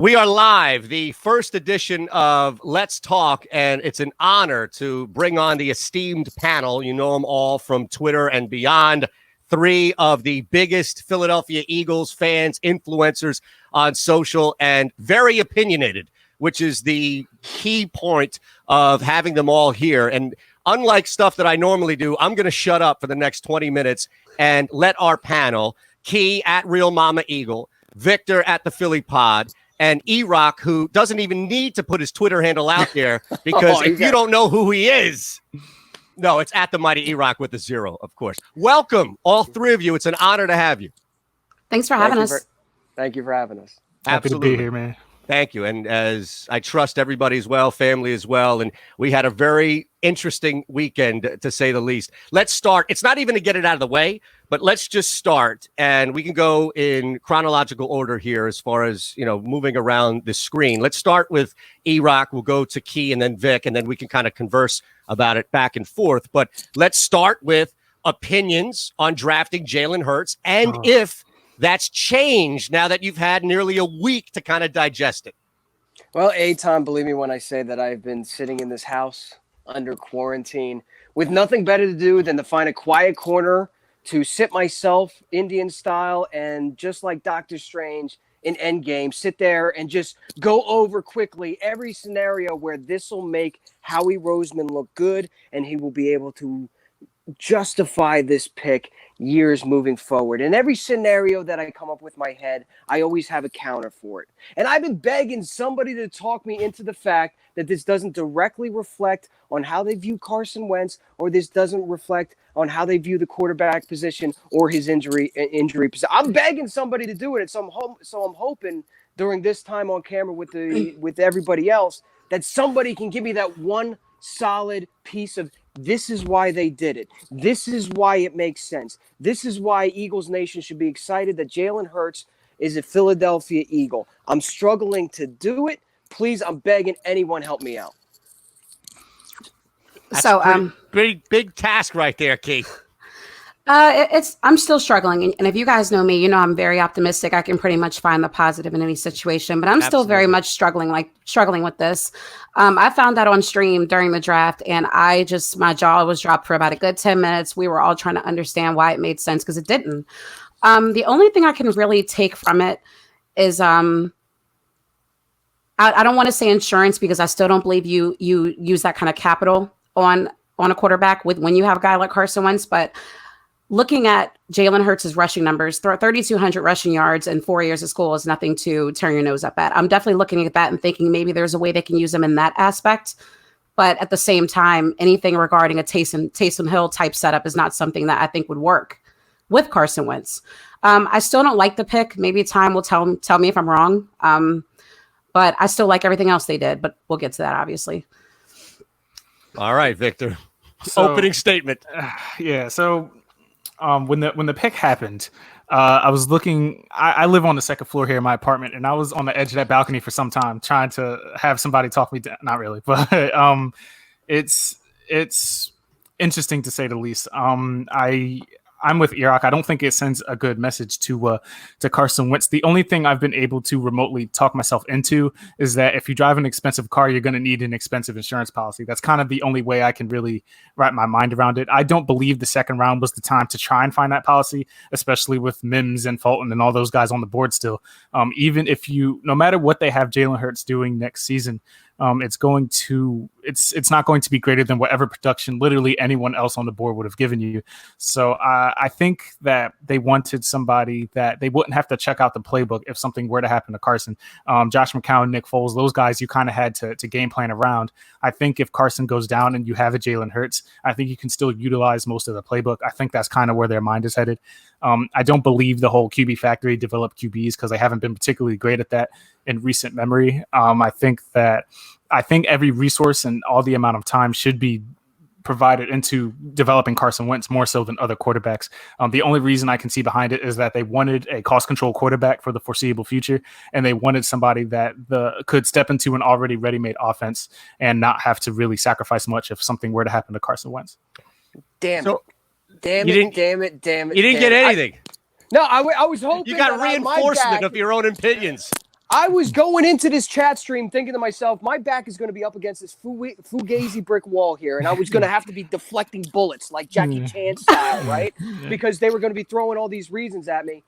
We are live, the first edition of Let's Talk, and it's an honor to bring on the esteemed panel. You know them all from Twitter and beyond. Three of the biggest Philadelphia Eagles fans, influencers on social, and very opinionated, which is the key point of having them all here. And unlike stuff that I normally do, I'm going to shut up for the next 20 minutes and let our panel, Key at Real Mama Eagle, Victor at the Philly Pod, and E-Rock, who doesn't even need to put his Twitter handle out there because if you don't know who he is, no, it's at the mighty E-Rock with a 0, of course. Welcome, all three of you. It's an honor to have you. Thanks for having us. Thank you for having us. Absolutely. Happy to be here, man. Thank you. And as I trust everybody as well, family as well. And we had a very interesting weekend, to say the least. Let's start. It's not even to get it out of the way, but let's just start. And we can go in chronological order here as far as, moving around the screen. Let's start with E-Rock. We'll go to Key and then Vic, and then we can kind of converse about it back and forth. But let's start with opinions on drafting Jalen Hurts and if that's changed now that you've had nearly a week to kind of digest it. Well, Tom, believe me when I say that I've been sitting in this house under quarantine with nothing better to do than to find a quiet corner to sit myself Indian style and just like Doctor Strange in Endgame, sit there and just go over quickly every scenario where this will make Howie Roseman look good and he will be able to justify this pick years moving forward. In every scenario that I come up with my head, I always have a counter for it. And I've been begging somebody to talk me into the fact that this doesn't directly reflect on how they view Carson Wentz, or this doesn't reflect on how they view the quarterback position or his injury position. I'm begging somebody to do it. So I'm hoping during this time on camera with everybody else that somebody can give me that one solid piece of this is why they did it. This is why it makes sense. This is why Eagles Nation should be excited that Jalen Hurts is a Philadelphia Eagle. I'm struggling to do it. Please, I'm begging anyone help me out. That's big task right there, Keith. I'm still struggling. And if you guys know me, I'm very optimistic. I can pretty much find the positive in any situation, but I'm still very much struggling with this. I found that on stream during the draft and my jaw was dropped for about a good 10 minutes. We were all trying to understand why it made sense because it didn't. The only thing I can really take from it is, I don't want to say insurance because I still don't believe you use that kind of capital on a quarterback when you have a guy like Carson Wentz, but looking at Jalen Hurts' rushing numbers, 3,200 rushing yards in 4 years of school is nothing to turn your nose up at. I'm definitely looking at that and thinking maybe there's a way they can use him in that aspect. But at the same time, anything regarding a Taysom Hill type setup is not something that I think would work with Carson Wentz. I still don't like the pick. Maybe time will tell me if I'm wrong. But I still like everything else they did. But we'll get to that, obviously. All right, Victor. Opening statement. So when the pick happened, I was looking. I live on the second floor here in my apartment, and I was on the edge of that balcony for some time, trying to have somebody talk me down. Not really, but it's interesting to say the least. I'm with E-Rock. I don't think it sends a good message to Carson Wentz. The only thing I've been able to remotely talk myself into is that if you drive an expensive car, you're going to need an expensive insurance policy. That's kind of the only way I can really wrap my mind around it. I don't believe the second round was the time to try and find that policy, especially with Mims and Fulton and all those guys on the board still. Even if no matter what they have Jalen Hurts doing next season, it's not going to be greater than whatever production literally anyone else on the board would have given you. So I think that they wanted somebody that they wouldn't have to check out the playbook if something were to happen to Carson. Josh McCown, Nick Foles, those guys you kind of had to game plan around. I think if Carson goes down and you have a Jalen Hurts, I think you can still utilize most of the playbook. I think that's kind of where their mind is headed. I don't believe the whole QB factory developed QBs because they haven't been particularly great at that in recent memory. I think every resource and all the amount of time should be provided into developing Carson Wentz more so than other quarterbacks. The only reason I can see behind it is that they wanted a cost control quarterback for the foreseeable future, and they wanted somebody that could step into an already ready-made offense and not have to really sacrifice much if something were to happen to Carson Wentz. Damn it. Damn it. You didn't get anything. I was hoping you got reinforcement of your own opinions. I was going into this chat stream thinking to myself, my back is going to be up against this fugazi brick wall here, and I was going to have to be deflecting bullets like Jackie Chan style, right? Because they were going to be throwing all these reasons at me.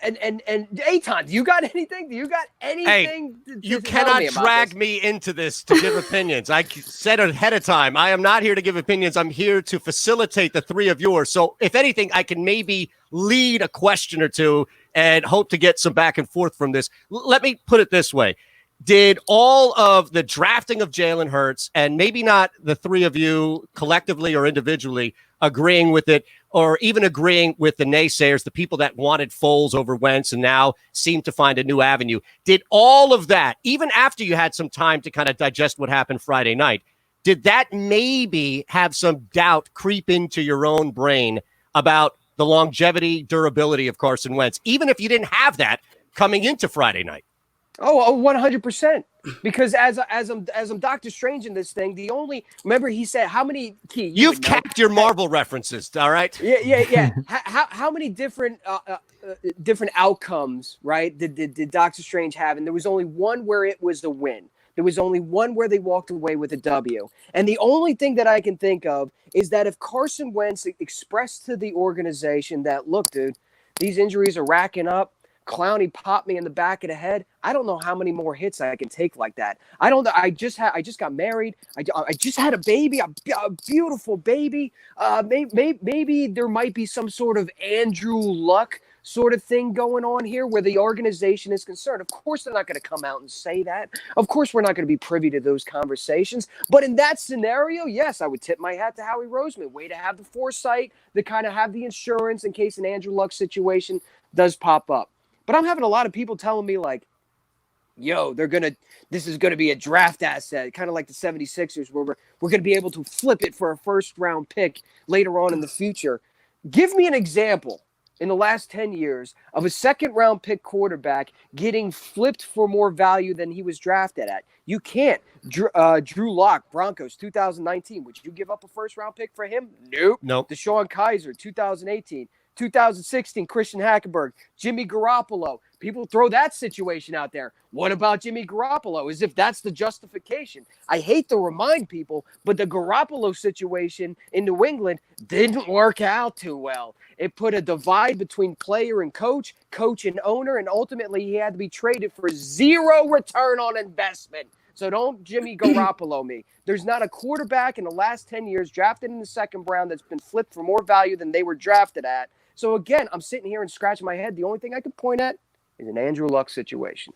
And Eitan, do you got anything? Hey, you cannot drag me into this to give opinions. I said ahead of time, I am not here to give opinions. I'm here to facilitate the three of yours. So if anything, I can maybe lead a question or two and hope to get some back and forth from this. Let me put it this way. Did all of the drafting of Jalen Hurts, and maybe not the three of you collectively or individually agreeing with it, or even agreeing with the naysayers, the people that wanted Foles over Wentz and now seem to find a new avenue, did all of that, even after you had some time to kind of digest what happened Friday night, did that maybe have some doubt creep into your own brain about the longevity, durability of Carson Wentz, even if you didn't have that coming into Friday night? Oh, 100%. Because as I'm Doctor Strange in this thing, remember he said how many key you've capped your Marvel references, all right? Yeah. how many different outcomes, right? Did Doctor Strange have? And there was only one where it was a win. There was only one where they walked away with a W. And the only thing that I can think of is that if Carson Wentz expressed to the organization that, look, dude, these injuries are racking up. Clowney popped me in the back of the head. I don't know how many more hits I can take like that. I don't know. I just got married. I just had a baby, a beautiful baby. Maybe there might be some sort of Andrew Luck sort of thing going on here where the organization is concerned. Of course, they're not going to come out and say that. Of course, we're not going to be privy to those conversations. But in that scenario, yes, I would tip my hat to Howie Roseman. Way to have the foresight, to kind of have the insurance in case an Andrew Luck situation does pop up. But I'm having a lot of people telling me like, yo, this is going to be a draft asset, kind of like the 76ers where we're going to be able to flip it for a first round pick later on in the future. Give me an example in the last 10 years of a second round pick quarterback getting flipped for more value than he was drafted at. You can't. Drew Lock, Broncos, 2019. Would you give up a first round pick for him? Nope. Deshaun Kaiser, 2018. 2016, Christian Hackenberg, Jimmy Garoppolo. People throw that situation out there. What about Jimmy Garoppolo? As if that's the justification. I hate to remind people, but the Garoppolo situation in New England didn't work out too well. It put a divide between player and coach and owner, and ultimately he had to be traded for zero return on investment. So don't Jimmy Garoppolo me. There's not a quarterback in the last 10 years drafted in the second round that's been flipped for more value than they were drafted at. So again, I'm sitting here and scratching my head. The only thing I could point at is an Andrew Luck situation.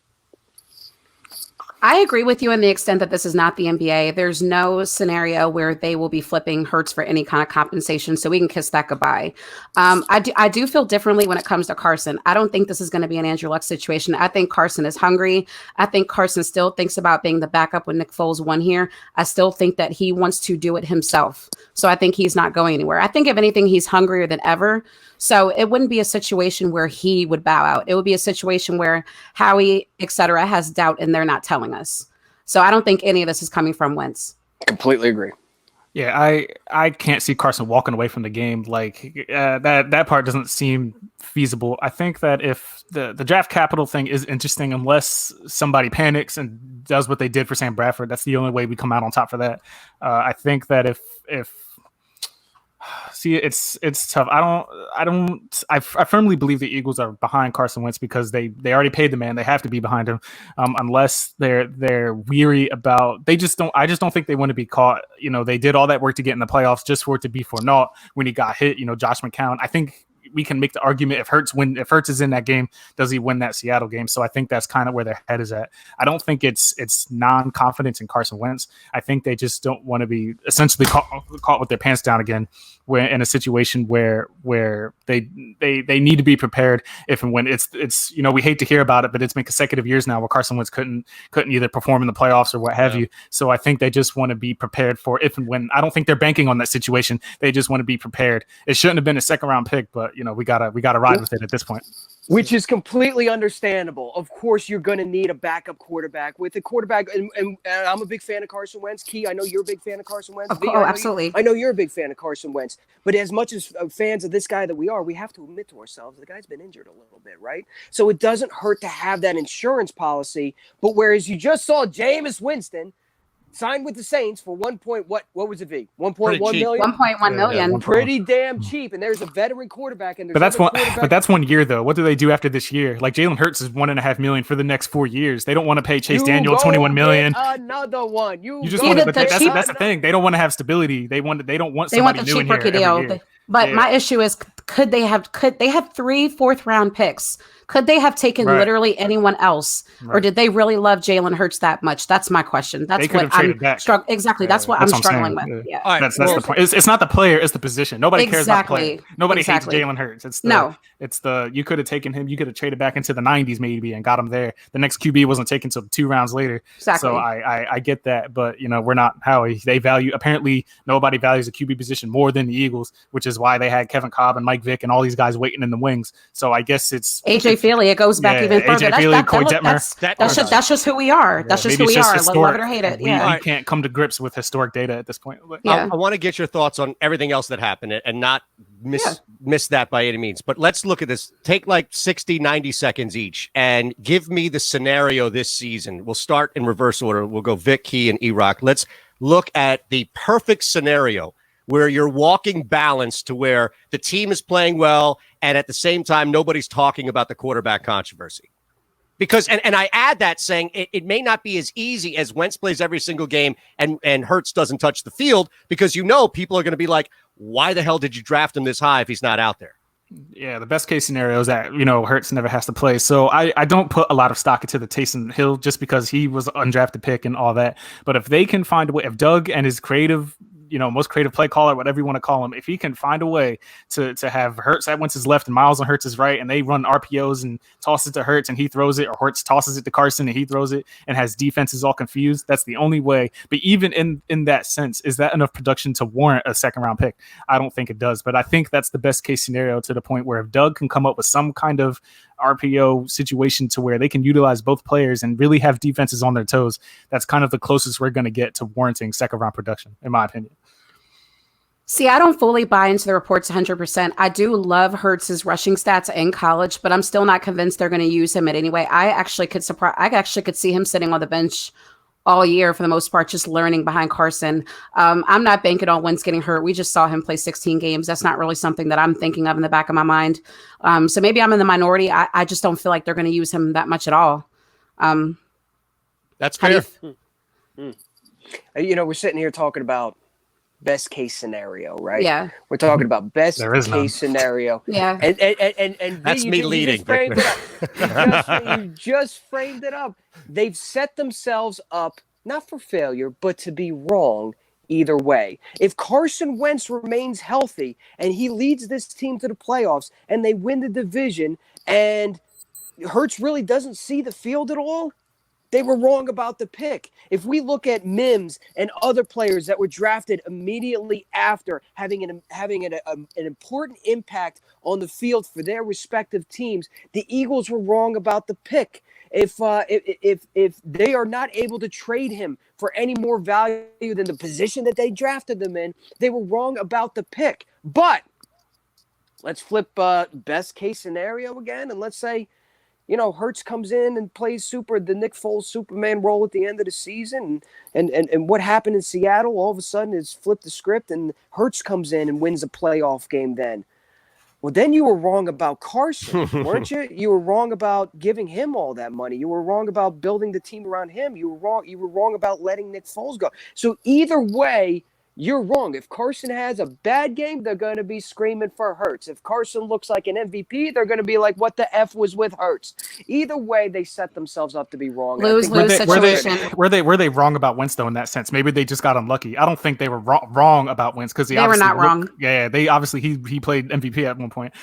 I agree with you in the extent that this is not the NBA. There's no scenario where they will be flipping Hurts for any kind of compensation, so we can kiss that goodbye. I do feel differently when it comes to Carson. I don't think this is going to be an Andrew Luck situation. I think Carson is hungry. I think Carson still thinks about being the backup when Nick Foles won here. I still think that he wants to do it himself. So I think he's not going anywhere. I think if anything, he's hungrier than ever. So it wouldn't be a situation where he would bow out. It would be a situation where Howie, et cetera, has doubt and they're not telling us. So I don't think any of this is coming from Wentz. Completely agree. Yeah, I can't see Carson walking away from the game. Like that part doesn't seem feasible. I think that if the draft capital thing is interesting, unless somebody panics and does what they did for Sam Bradford, that's the only way we come out on top for that. I think that if see, it's tough. I firmly believe the Eagles are behind Carson Wentz because they already paid the man. They have to be behind him, unless they're weary about. I just don't think they want to be caught. You know, they did all that work to get in the playoffs just for it to be for naught when he got hit. You know, Josh McCown. I think we can make the argument if Hurts is in that game, does he win that Seattle game? So I think that's kind of where their head is at. I don't think it's non-confidence in Carson Wentz. I think they just don't want to be essentially caught with their pants down again, where in a situation where they need to be prepared if and when it's you know, we hate to hear about it, but it's been consecutive years now where Carson Wentz couldn't either perform in the playoffs or what have you. So I think they just want to be prepared for if and when. I don't think they're banking on that situation. They just want to be prepared. It shouldn't have been a second round pick, but you know, we gotta ride with it at this point. Which is completely understandable. Of course, you're going to need a backup quarterback. With a quarterback, and I'm a big fan of Carson Wentz. Key, I know you're a big fan of Carson Wentz. Absolutely. I know you're a big fan of Carson Wentz. But as much as fans of this guy that we are, we have to admit to ourselves the guy's been injured a little bit, right? So it doesn't hurt to have that insurance policy. But whereas you just saw Jameis Winston signed with the Saints for what was it, V? 1.1 million? 1.1 million. Yeah, Pretty damn cheap. And there's a veteran quarterback. And but that's 1 year though. What do they do after this year? Like Jalen Hurts is $1.5 million for the next 4 years. They don't want to pay Chase Daniel $21 million. Another one. You just want to. That's the thing. They don't want to have stability. They don't want somebody new in here every year. But my issue is, could they have 3 4th-round picks? Could they have taken literally anyone else, or did they really love Jalen Hurts that much? That's my question. That's what I'm struggling. Exactly. That's what I'm struggling with. Yeah. All right, that's the point. It's not the player. It's the position. Nobody cares about the player. Nobody hates Jalen Hurts. It's the you could have taken him. You could have traded back into the 90s maybe and got him there. The next QB wasn't taken until 2 rounds later. Exactly. So I get that, but we're not Howie. They value apparently nobody values the QB position more than the Eagles, which is why they had Kevin Cobb and Mike Vick and all these guys waiting in the wings. So I guess it's AJ Feely. It goes back even further. AJ Feely, Coy Detmer. That's just who we are. That's just who we are. Love it or hate it. We can't come to grips with historic data at this point. I want to get your thoughts on everything else that happened and not miss that by any means. But let's look at this. Take like 60, 90 seconds each and give me the scenario this season. We'll start in reverse order. We'll go Vic, Key, and E-Rock. Let's look at the perfect scenario where you're walking balance to where the team is playing well and at the same time nobody's talking about the quarterback controversy. Because and I add that saying it may not be as easy as Wentz plays every single game and Hurts doesn't touch the field, because people are going to be like, why the hell did you draft him this high if he's not out there? Yeah, the best case scenario is that, Hurts never has to play. So I don't put a lot of stock into the Taysom Hill just because he was an undrafted pick and all that. But if they can find a way, if Doug and his creative most creative play caller, whatever you want to call him, if he can find a way to have Hurts at Wentz's left and Miles on Hurts' right, and they run RPOs and toss it to Hurts and he throws it, or Hurts tosses it to Carson and he throws it and has defenses all confused, that's the only way. But even in that sense, is that enough production to warrant a 2nd-round pick? I don't think it does, but I think that's the best case scenario, to the point where if Doug can come up with some kind of RPO situation to where they can utilize both players and really have defenses on their toes, that's kind of the closest we're going to get to warranting 2nd-round production, in my opinion. See, I don't fully buy into the reports 100%. I do love Hurts's rushing stats in college, but I'm still not convinced they're going to use him in any way. I actually could see him sitting on the bench all year for the most part, just learning behind Carson. I'm not banking on Wentz getting hurt. We just saw him play 16 games. That's not really something that I'm thinking of in the back of my mind. So maybe I'm in the minority. I just don't feel like they're going to use him that much at all. That's fair. We're sitting here talking about best case scenario, right? Yeah. We're talking about best case scenario. Yeah. And that's me leading. You just framed it up. They've set themselves up not for failure, but to be wrong either way. If Carson Wentz remains healthy and he leads this team to the playoffs and they win the division and Hurts really doesn't see the field at all, they were wrong about the pick. If we look at Mims and other players that were drafted immediately after having an important impact on the field for their respective teams, the Eagles were wrong about the pick. If they are not able to trade him for any more value than the position that they drafted them in, they were wrong about the pick. But let's flip best case scenario again, and let's say, Hurts comes in and plays the Nick Foles Superman role at the end of the season. And what happened in Seattle all of a sudden is flip the script and Hurts comes in and wins a playoff game then. Well, then you were wrong about Carson, weren't you? You were wrong about giving him all that money. You were wrong about building the team around him. You were wrong about letting Nick Foles go. So either way, you're wrong. If Carson has a bad game, they're going to be screaming for Hurts. If Carson looks like an MVP, they're going to be like, what the F was with Hurts? Either way, they set themselves up to be wrong. Lose-lose situation. Were they wrong about Wentz, though, in that sense? Maybe they just got unlucky. I don't think they were wrong about Wentz, because they were not wrong. Yeah, they obviously he played MVP at one point.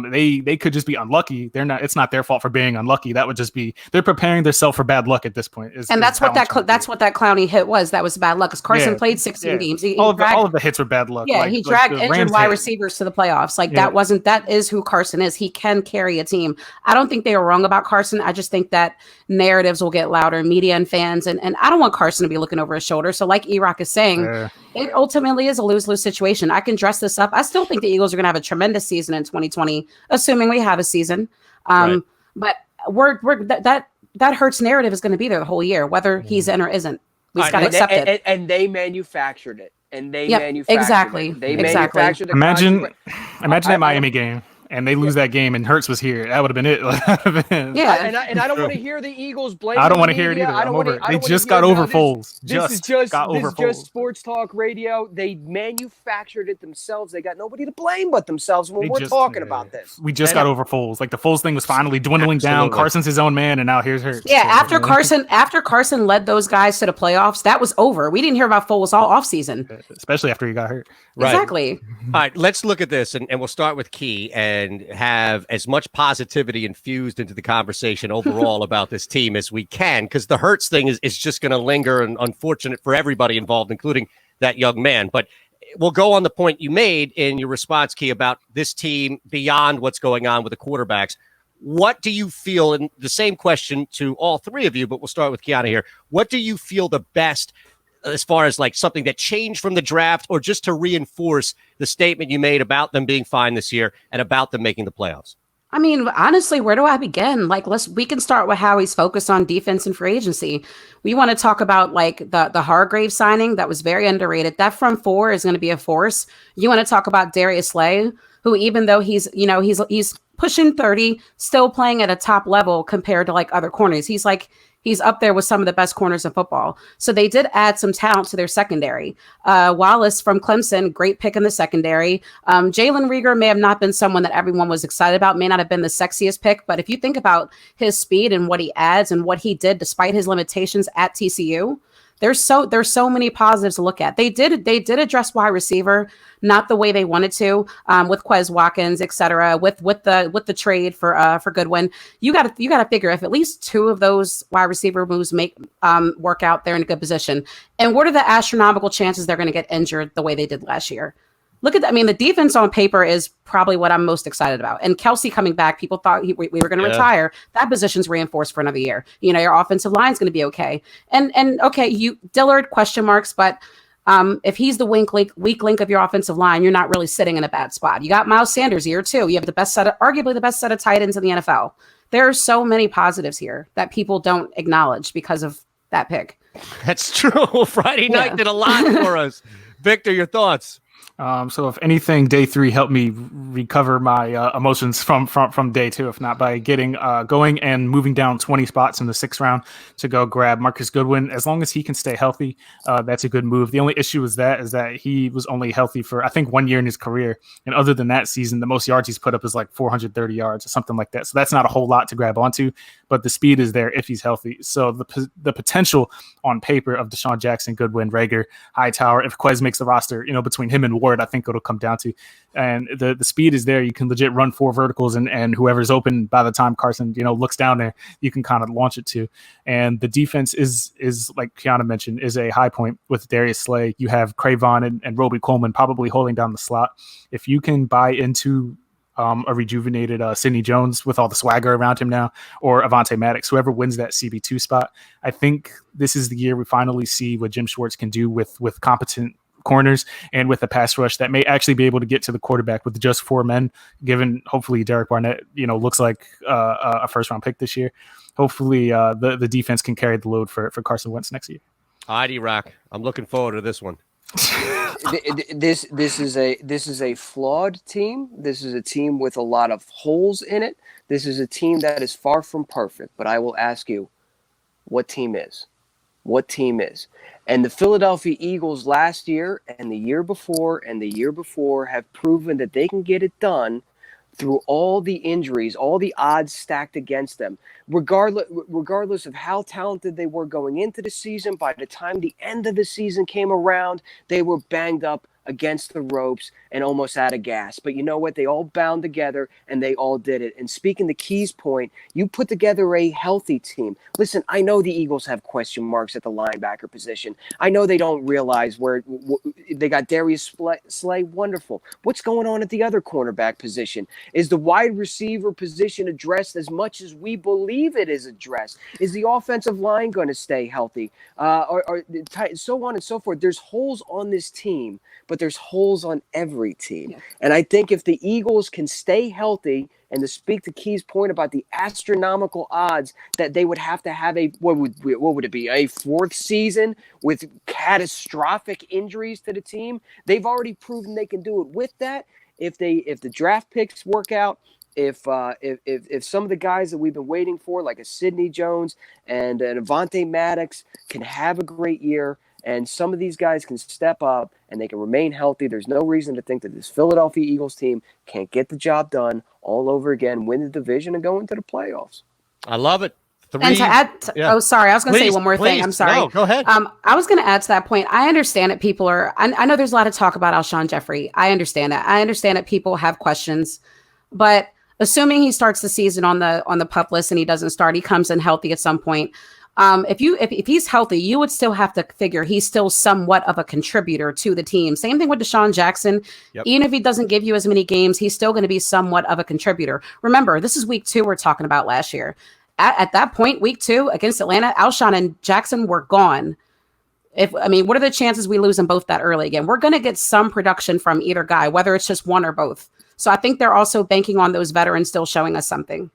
They could just be unlucky. It's not their fault for being unlucky. That would just be, they're preparing themselves for bad luck at this point. That's what that clowny hit was. That was bad luck, because Carson played 16 games. all of the hits were bad luck. Yeah, he dragged the injured Rams wide hit. receivers to the playoffs. Like that is who Carson is. He can carry a team. I don't think they were wrong about Carson. I just think that narratives will get louder, media and fans, and I don't want Carson to be looking over his shoulder. So like E-Rock is saying, it ultimately is a lose-lose situation. I can dress this up. I still think the Eagles are going to have a tremendous season in 2020, assuming we have a season. But that Hurts narrative is going to be there the whole year, whether he's in or isn't. We just got to accept it. And they manufactured it. And they manufactured it. They exactly. manufactured the Imagine that Miami game. And they lose that game, and Hurts was here. That would have been it. Yeah, and I don't want to hear the Eagles blame. I don't want to hear it either. I don't want to. They just got over Foles. This is just sports talk radio. They manufactured it themselves. They got nobody to blame but themselves when we're talking about this. We just got over Foles. Like the Foles thing was finally dwindling down. Carson's his own man, and now here's Hurts. Yeah, after Carson led those guys to the playoffs, that was over. We didn't hear about Foles all offseason. Especially after he got hurt. Right. Exactly. All right, let's look at this, and we'll start with Key and have as much positivity infused into the conversation overall about this team as we can, because the Hurts thing is just going to linger and unfortunate for everybody involved, including that young man. But we'll go on the point you made in your response, Key, about this team beyond what's going on with the quarterbacks. What do you feel, and the same question to all three of you, but we'll start with Kiana here. What do you feel the best as far as like something that changed from the draft, or just to reinforce the statement you made about them being fine this year and about them making the playoffs? I mean, honestly, where do I begin? Like, we can start with how he's focused on defense and free agency. We want to talk about like the Hargrave signing that was very underrated. That front four is going to be a force. You want to talk about Darius Slay, who even though he's pushing 30, still playing at a top level compared to like other corners. He's up there with some of the best corners in football. So they did add some talent to their secondary. Wallace from Clemson, great pick in the secondary. Jalen Reagor may have not been someone that everyone was excited about, may not have been the sexiest pick, but if you think about his speed and what he adds and what he did despite his limitations at TCU, there's so many positives to look at. They did address wide receiver, not the way they wanted to, with Quez Watkins, et cetera, with the trade for Goodwin. You got to figure if at least two of those wide receiver moves work out, they're in a good position. And what are the astronomical chances they're going to get injured the way they did last year? Look at that. I mean, the defense on paper is probably what I'm most excited about. And Kelsey coming back, people thought we were going to retire. That position's reinforced for another year. Your offensive line's going to be okay. And okay, Dillard, question marks, but if he's the weak link of your offensive line, you're not really sitting in a bad spot. You got Miles Sanders here too. You have arguably the best set of tight ends in the NFL. There are so many positives here that people don't acknowledge because of that pick. That's true. Friday night did a lot for us. Victor, your thoughts? So if anything, day 3 helped me recover my emotions from day 2, if not by getting going and moving down 20 spots in the 6th round to go grab Marcus Goodwin. As long as he can stay healthy, that's a good move. The only issue is that he was only healthy for, I think, 1 year in his career. And other than that season, the most yards he's put up is like 430 yards or something like that. So that's not a whole lot to grab onto, but the speed is there if he's healthy. So the potential on paper of Deshaun Jackson, Goodwin, Rager, Hightower, if Quez makes the roster, between him and Ward, I think it'll come down to, and the speed is there. You can legit run 4 verticals and whoever's open by the time Carson, looks down there, you can kind of launch it to. And the defense is like Kiana mentioned, is a high point with Darius Slay. You have Cravon and Roby Coleman probably holding down the slot. If you can buy into a rejuvenated Sidney Jones with all the swagger around him now, or Avonte Maddox, whoever wins that CB2 spot, I think this is the year we finally see what Jim Schwartz can do with competent corners and with a pass rush that may actually be able to get to the quarterback with just 4 men, given hopefully Derek Barnett, looks like a 1st round pick this year. Hopefully the defense can carry the load for Carson Wentz next year. Heidi Rock, I'm looking forward to this one. This is a flawed team. This is a team with a lot of holes in it. This is a team that is far from perfect, but I will ask you, what team is? What team is? And the Philadelphia Eagles last year and the year before and the year before have proven that they can get it done through all the injuries, all the odds stacked against them. Regardless of how talented they were going into the season, by the time the end of the season came around, they were banged up against the ropes and almost out of gas. But you know what? They all bound together and they all did it. And speaking to Key's point, you put together a healthy team. Listen, I know the Eagles have question marks at the linebacker position. I know they don't realize where they got Darius Slay. Wonderful. What's going on at the other cornerback position? Is the wide receiver position addressed as much as we believe it is addressed? Is the offensive line going to stay healthy? Or so on and so forth. There's holes on this team, but there's holes on every team. Yeah. And I think if the Eagles can stay healthy, and to speak to Key's point about the astronomical odds that they would have to have what would it be, a fourth season with catastrophic injuries to the team, they've already proven they can do it. With that, if the draft picks work out, if some of the guys that we've been waiting for, like a Sidney Jones and an Avonte Maddox, can have a great year, and some of these guys can step up and they can remain healthy, there's no reason to think that this Philadelphia Eagles team can't get the job done all over again, win the division, and go into the playoffs. I love it. And to add, oh, sorry, I was going to say one more thing. I'm sorry. No, go ahead. I was going to add to that point. I understand that people are, I know there's a lot of talk about Alshon Jeffrey. I understand that. I understand that people have questions, but assuming he starts the season on the PUP list and he doesn't start, he comes in healthy at some point. If he's healthy, you would still have to figure he's still somewhat of a contributor to the team. Same thing with Deshaun Jackson. Yep. Even if he doesn't give you as many games, he's still going to be somewhat of a contributor. Remember, this is week 2 we're talking about last year. At that point, week 2 against Atlanta, Alshon and Jackson were gone. What are the chances we lose them both that early again? We're going to get some production from either guy, whether it's just one or both. So I think they're also banking on those veterans still showing us something.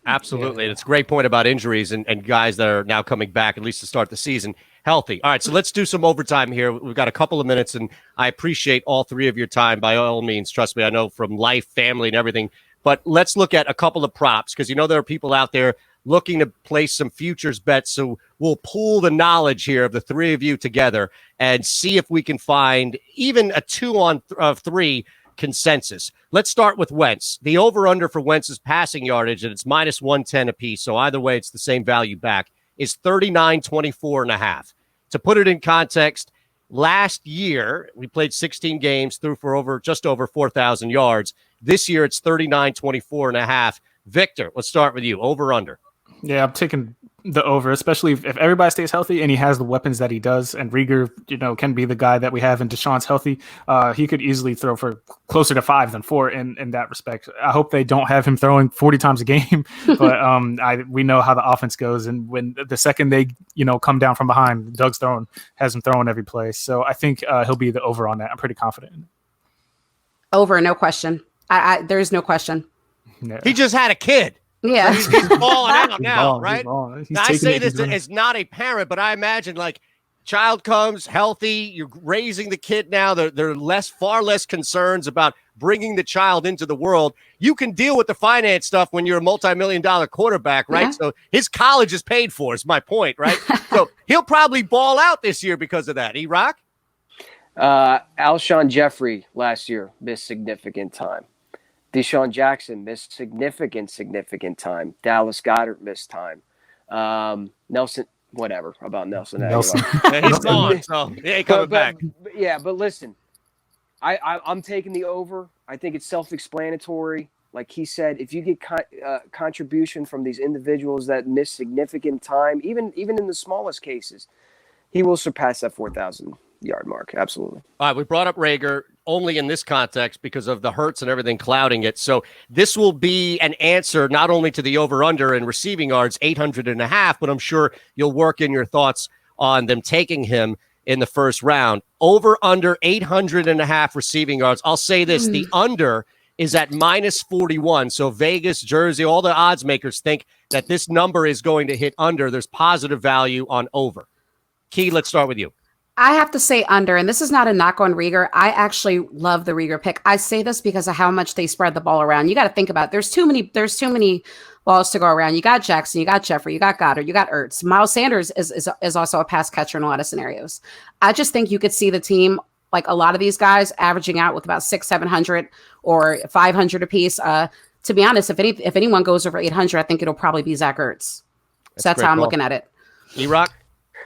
Absolutely. And it's a great point about injuries and guys that are now coming back, at least to start the season, healthy. All right, so let's do some overtime here. We've got a couple of minutes, and I appreciate all three of your time by all means. Trust me, I know from life, family, and everything. But let's look at a couple of props, because there are people out there looking to place some futures bets. So we'll pool the knowledge here of the three of you together and see if we can find even a 2-on-3 consensus. Let's start with Wentz. The over-under for Wentz's passing yardage, and it's minus 110 apiece, so either way it's the same value back, is 39-24.5. To put it in context, last year we played 16 games, threw for just over 4,000 yards. This year it's 39-24.5. Victor, let's start with you. Over-under. Yeah, I'm taking the over, especially if everybody stays healthy and he has the weapons that he does. And Rieger, can be the guy that we have, and Deshaun's healthy. He could easily throw for closer to 5 than 4 in that respect. I hope they don't have him throwing 40 times a game, but we know how the offense goes. And when the second they, come down from behind, Doug's has him throwing every play. So I think he'll be the over on that. I'm pretty confident. Over, no question. There's no question. Yeah. He just had a kid. Yeah. So he's balling out now, right? He's now, I say this as not a parent, but I imagine child comes healthy, you're raising the kid now. There are far less concerns about bringing the child into the world. You can deal with the finance stuff when you're a multi-million-dollar quarterback, right? Yeah. So his college is paid for, is my point, right? So he'll probably ball out this year because of that. E-Rock? Alshon Jeffrey last year missed significant time. Deshaun Jackson missed significant time. Dallas Goedert missed time. Nelson, whatever about Nelson. Nelson. Yeah, he's gone, so he ain't coming back. But listen, I'm taking the over. I think it's self-explanatory. Like he said, if you get contribution from these individuals that miss significant time, even in the smallest cases, he will surpass that 4,000-yard mark. Absolutely. All right, we brought up Rieger only in this context because of the Hurts and everything clouding it. So this will be an answer not only to the over-under in receiving yards, 800.5, but I'm sure you'll work in your thoughts on them taking him in the first round. Over-under 800.5 receiving yards. I'll say this, the under is at minus 41. So Vegas, Jersey, all the odds makers think that this number is going to hit under. There's positive value on over. Key, let's start with you. I have to say under, and this is not a knock on Rieger. I actually love the Rieger pick. I say this because of how much they spread the ball around. You got to think about it. There's too many balls to go around. You got Jackson, you got Jeffrey, you got Goddard, you got Ertz. Miles Sanders is also a pass catcher in a lot of scenarios. I just think you could see the team, like a lot of these guys, averaging out with about 600-700 or 500 apiece. To be honest, if anyone goes over 800, I think it'll probably be Zach Ertz. So that's how I'm looking at it. E-Rock?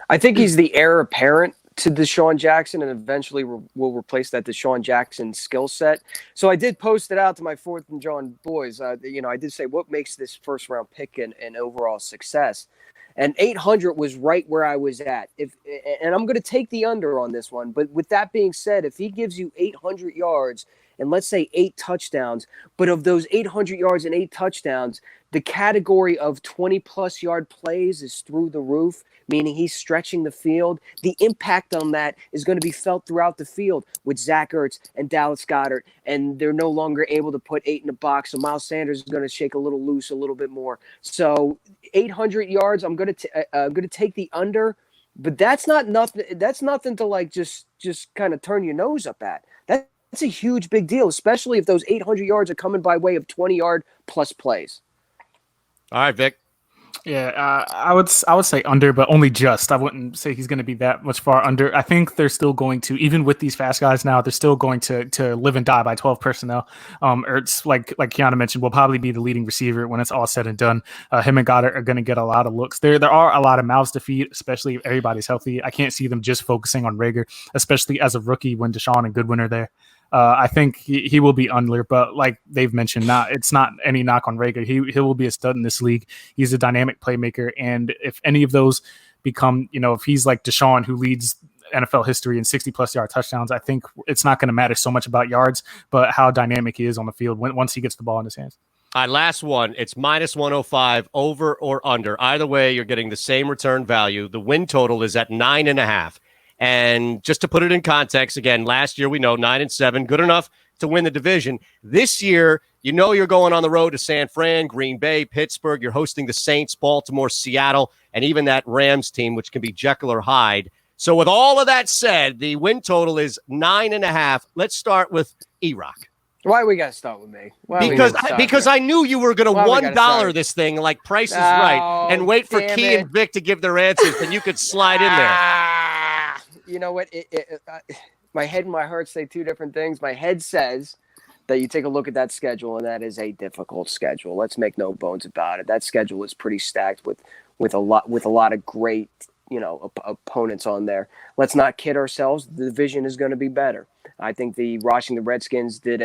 I think he's the heir apparent to Deshaun Jackson and eventually will replace that Deshaun Jackson skill set. So I did post it out to my Fourth and John boys. I did say what makes this first round pick an overall success. And 800 was right where I was at. And I'm going to take the under on this one. But with that being said, if he gives you 800 yards and let's say 8 touchdowns, but of those 800 yards and 8 touchdowns, the category of 20-plus yard plays is through the roof, meaning he's stretching the field. The impact on that is going to be felt throughout the field with Zach Ertz and Dallas Goedert, and they're no longer able to put 8 in the box, so Miles Sanders is going to shake a little loose a little bit more. So 800 yards, I'm going to take the under, but that's nothing. That's nothing to like just kind of turn your nose up at. That's a huge big deal, especially if those 800 yards are coming by way of 20-yard plus plays. All right, Vic. Yeah, I would say under, but only just. I wouldn't say he's going to be that much far under. I think they're still going to, even with these fast guys now, they're still going to live and die by 12 personnel. Ertz, like Kiana mentioned, will probably be the leading receiver when it's all said and done. Him and Goddard are going to get a lot of looks. There are a lot of mouths to feed, especially if everybody's healthy. I can't see them just focusing on Rager, especially as a rookie when Deshaun and Goodwin are there. I think he will be under, but like they've mentioned, it's not any knock on Rager. He will be a stud in this league. He's a dynamic playmaker, and if any of those become, if he's like Deshaun, who leads NFL history in 60-plus yard touchdowns, I think it's not going to matter so much about yards, but how dynamic he is on the field once he gets the ball in his hands. All right, last one. It's minus 105, over or under. Either way, you're getting the same return value. The win total is at 9.5. And just to put it in context, again, last year we know 9-7, good enough to win the division. This year, you're going on the road to San Fran, Green Bay, Pittsburgh. You're hosting the Saints, Baltimore, Seattle, and even that Rams team, which can be Jekyll or Hyde. So with all of that said, the win total is 9.5. Let's start with E-Rock. Why we got to start with me? Because I knew you were going to $1 this thing like Price is Right and wait for Key and Vic to give their answers, and you could slide in there. You know what? My head and my heart say two different things. My head says that you take a look at that schedule, and that is a difficult schedule. Let's make no bones about it. That schedule is pretty stacked with a lot of great opponents on there. Let's not kid ourselves. The division is going to be better. I think the Washington Redskins did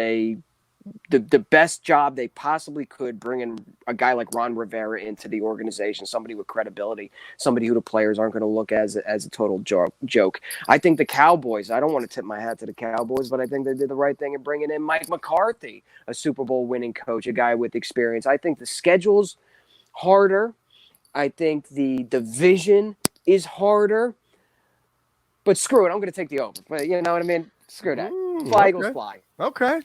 the best job they possibly could, bringing a guy like Ron Rivera into the organization, somebody with credibility, somebody who the players aren't going to look as a total joke. I think the Cowboys, I don't want to tip my hat to the Cowboys, but I think they did the right thing in bringing in Mike McCarthy, a Super Bowl winning coach, a guy with experience. I think the schedule's harder. I think the division is harder. But screw it, I'm going to take the over. But you know what I mean? Screw that. Fly, Eagles, fly. Okay.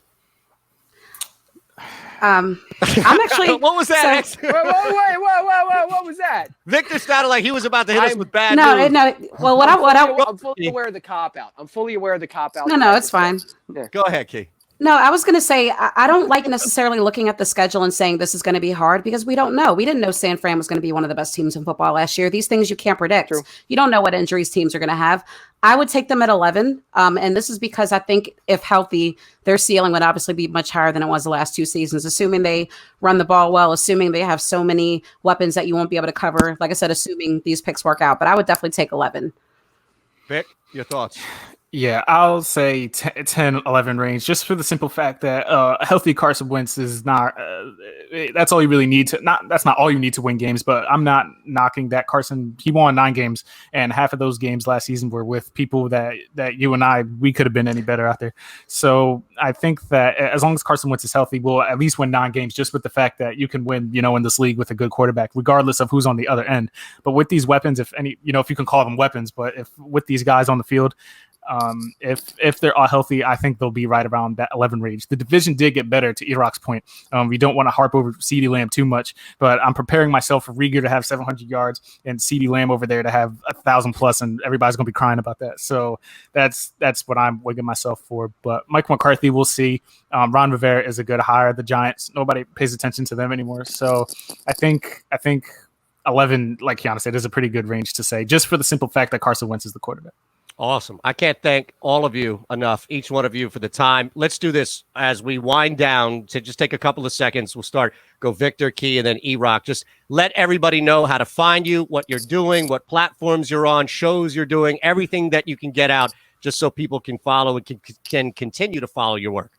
I'm actually. What was that? Wait, what was that? Victor sounded like he was about to hit us with bad news. No. Well, I'm fully aware of the cop out. No, it's fine. Yeah. Go ahead, Key. No, I was going to say, I don't like necessarily looking at the schedule and saying this is going to be hard because we don't know. We didn't know San Fran was going to be one of the best teams in football last year. These things you can't predict. True. You don't know what injuries teams are going to have. I would take them at 11. And this is because I think if healthy, their ceiling would obviously be much higher than it was the last 2 seasons, assuming they run the ball well, assuming they have so many weapons that you won't be able to cover. Like I said, assuming these picks work out. But I would definitely take 11. Vic, your thoughts? Yeah, I'll say 10, 11 range, just for the simple fact that a healthy Carson Wentz is not that's all you really need to that's not all you need to win games, but I'm not knocking that. Carson, he won 9 games, and half of those games last season were with people that you and I, we could have been any better out there. So I think that as long as Carson Wentz is healthy, we'll at least win 9 games, just with the fact that you can win, in this league with a good quarterback, regardless of who's on the other end. But with these weapons, if you can call them weapons, but if with these guys on the field, if they're all healthy, I think they'll be right around that 11 range. The division did get better, to E-Rock's point. We don't want to harp over CeeDee Lamb too much, but I'm preparing myself for Rieger to have 700 yards and CeeDee Lamb over there to have 1,000 plus, and everybody's going to be crying about that. So that's what I'm wigging myself for. But Mike McCarthy, we'll see. Ron Rivera is a good hire. The Giants, nobody pays attention to them anymore. So I think 11, like Kiana said, is a pretty good range to say, just for the simple fact that Carson Wentz is the quarterback. Awesome. I can't thank all of you enough, each one of you, for the time. Let's do this as we wind down. To just take a couple of seconds. We'll go Victor, Key, and then E-Rock. Just let everybody know how to find you, what you're doing, what platforms you're on, shows you're doing, everything that you can get out, just so people can follow and can continue to follow your work.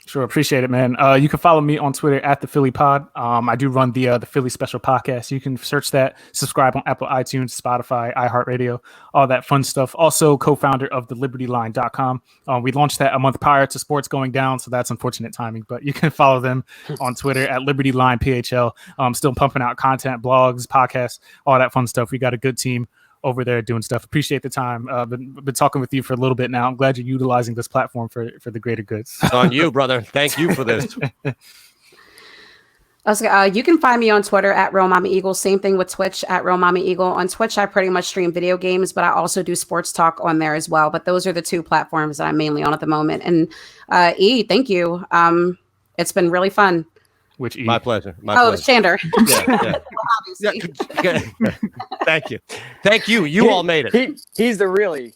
Sure, appreciate it, man. You can follow me on Twitter at the Philly Pod. I do run the Philly Special Podcast. You can search that, subscribe on Apple, iTunes, Spotify, iHeartRadio, all that fun stuff. Also, co-founder of thelibertyline.com. We launched that a month prior to sports going down, so that's unfortunate timing. But you can follow them on Twitter at LibertyLine PHL. Still pumping out content, blogs, podcasts, all that fun stuff. We got a good team over there doing stuff. Appreciate the time. Been talking with you for a little bit now. I'm glad you're utilizing this platform for the greater good. It's on you, brother. Thank you for this. You can find me on Twitter at Real Mama Eagle. Same thing with Twitch at Real Mama Eagle. On Twitch, I pretty much stream video games, but I also do sports talk on there as well. But those are the two platforms that I'm mainly on at the moment. And thank you. It's been really fun. My pleasure. Pleasure. Shander. Thank you. You all made it. He's the really.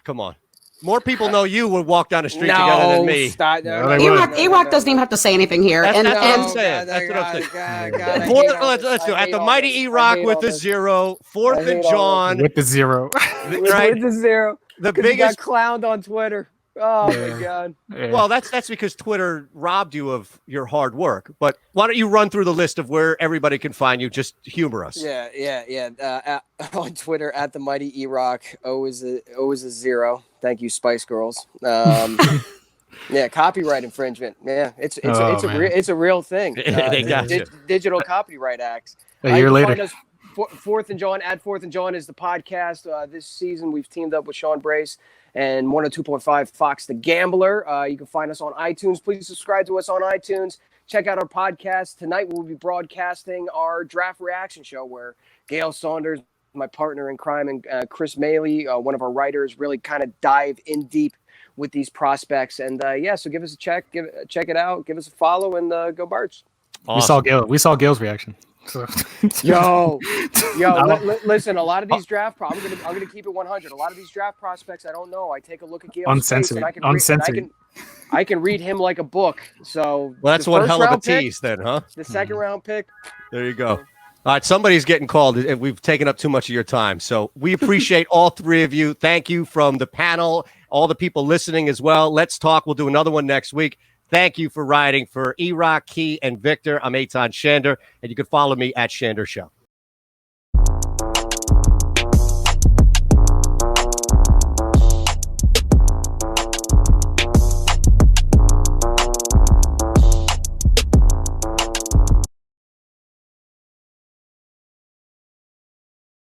Come on. More people know you would walk down the street together than me. E-Rock doesn't even have to say anything here. That's what I'm saying. Let's do it. At the mighty E-Rock with the 0, 4th and John. With the 0. Right? With the 0. The biggest clowned on Twitter. Oh my God. Yeah. Well, that's because Twitter robbed you of your hard work. But why don't you run through the list of where everybody can find you? Just humor us. Yeah. On Twitter at the mighty E-Rock. Always a 0. Thank you, Spice Girls. Yeah, copyright infringement. Yeah, it's a real thing. They got you. Digital copyright acts. A year later. Fourth and John is the podcast. This season we've teamed up with Sean Brace and 102.5 Fox the Gambler. You can find us on iTunes. Please subscribe to us on iTunes. Check out our podcast. Tonight we'll be broadcasting our draft reaction show where Gail Saunders, my partner in crime, and Chris Maley, one of our writers, really kind of dive in deep with these prospects. And so give us a check it out, give us a follow, and go Birds. Awesome. We saw Gail's reaction. So. Listen, a lot of these draft I'm gonna keep it 100. A lot of these draft prospects I don't know. I take a look at Gail's face and I can read him like a book. So that's one hell of a tease then, huh? The second round pick. There you go. All right, somebody's getting called. We've taken up too much of your time. So we appreciate all three of you. Thank you from the panel, all the people listening as well. Let's talk. We'll do another one next week. Thank you for riding for E-Rock, Key, and Victor. I'm Eitan Shander, and you can follow me at Shander Show.